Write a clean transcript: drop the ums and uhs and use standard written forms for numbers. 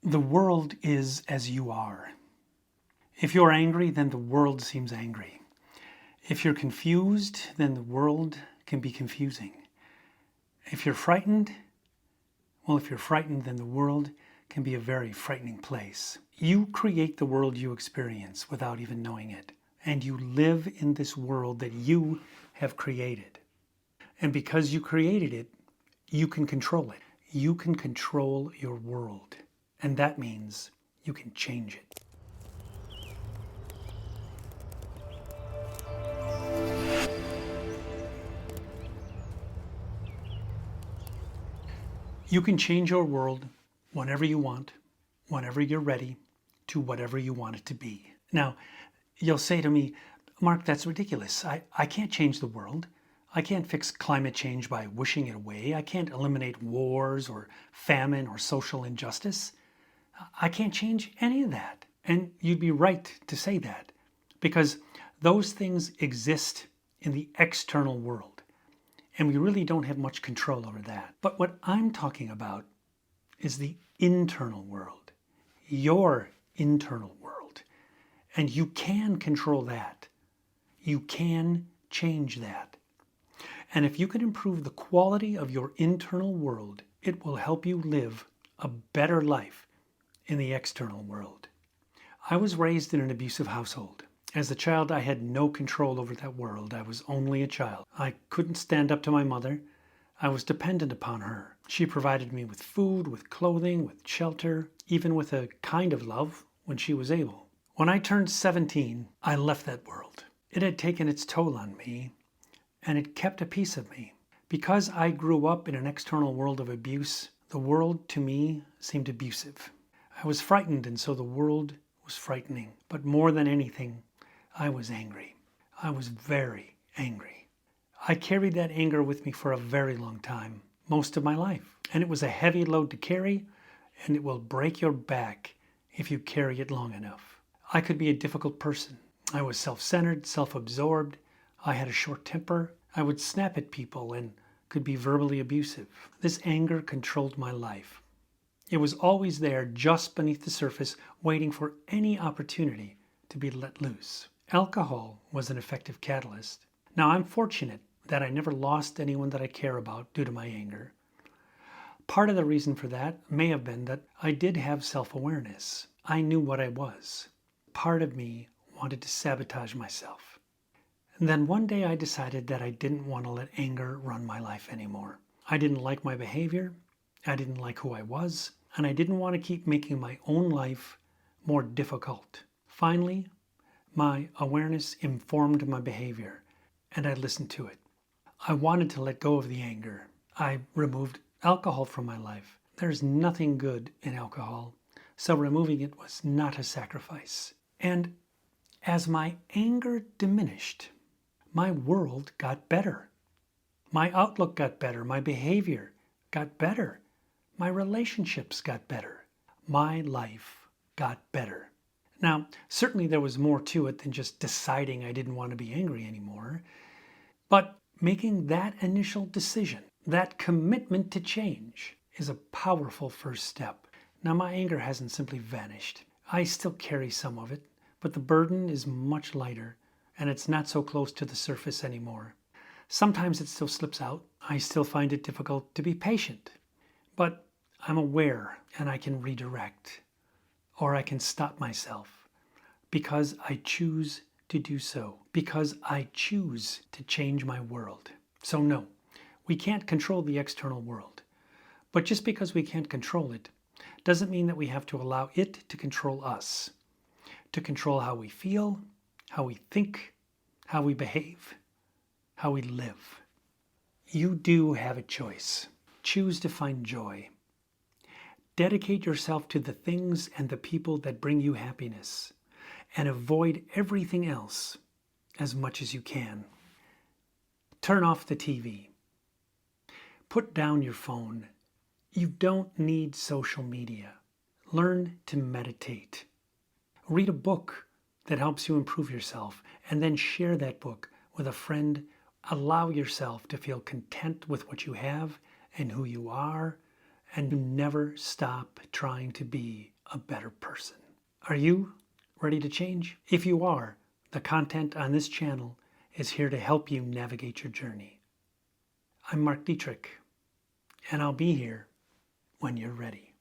The world is as you are. If you're angry, then the world seems angry. If you're confused, then the world can be confusing. If you're frightened, then the world can be a very frightening place. You create the world you experience without even knowing it. And you live in this world that you have created. And because you created it, you can control it. You can control your world. And that means you can change it. You can change your world whenever you want, whenever you're ready, to whatever you want it to be. Now, you'll say to me, Mark, that's ridiculous. I can't change the world. I can't fix climate change by wishing it away. I can't eliminate wars or famine or social injustice. I can't change any of that. And you'd be right to say that, because those things exist in the external world, and we really don't have much control over that. But what I'm talking about is the internal world, your internal world, and you can control that. You can change that. And if you can improve the quality of your internal world, it will help you live a better life in the external world. I was raised in an abusive household. As a child, I had no control over that world. I was only a child. I couldn't stand up to my mother. I was dependent upon her. She provided me with food, with clothing, with shelter, even with a kind of love when she was able. When I turned 17, I left that world. It had taken its toll on me, and it kept a piece of me. Because I grew up in an external world of abuse, the world to me seemed abusive. I was frightened, and so the world was frightening. But more than anything, I was angry. I was very angry. I carried that anger with me for a very long time, most of my life. And it was a heavy load to carry, and it will break your back if you carry it long enough. I could be a difficult person. I was self-centered, self-absorbed. I had a short temper. I would snap at people and could be verbally abusive. This anger controlled my life. It was always there, just beneath the surface, waiting for any opportunity to be let loose. Alcohol was an effective catalyst. Now, I'm fortunate that I never lost anyone that I care about due to my anger. Part of the reason for that may have been that I did have self-awareness. I knew what I was. Part of me wanted to sabotage myself. And then one day I decided that I didn't want to let anger run my life anymore. I didn't like my behavior. I didn't like who I was, and I didn't want to keep making my own life more difficult. Finally, my awareness informed my behavior, and I listened to it. I wanted to let go of the anger. I removed alcohol from my life. There's nothing good in alcohol, so removing it was not a sacrifice. And as my anger diminished, my world got better. My outlook got better. My behavior got better. My relationships got better. My life got better. Now, certainly there was more to it than just deciding I didn't want to be angry anymore. But making that initial decision, that commitment to change, is a powerful first step. Now, my anger hasn't simply vanished. I still carry some of it, but the burden is much lighter, and it's not so close to the surface anymore. Sometimes it still slips out. I still find it difficult to be patient. But I'm aware, and I can redirect, or I can stop myself, because I choose to do so, because I choose to change my world. So no, we can't control the external world. But just because we can't control it, doesn't mean that we have to allow it to control us, to control how we feel, how we think, how we behave, how we live. You do have a choice. Choose to find joy. Dedicate yourself to the things and the people that bring you happiness, and avoid everything else as much as you can. Turn off the TV. Put down your phone. You don't need social media. Learn to meditate. Read a book that helps you improve yourself, and then share that book with a friend. Allow yourself to feel content with what you have and who you are, and never stop trying to be a better person. Are you ready to change? If you are, the content on this channel is here to help you navigate your journey. I'm Mark Dietrich, and I'll be here when you're ready.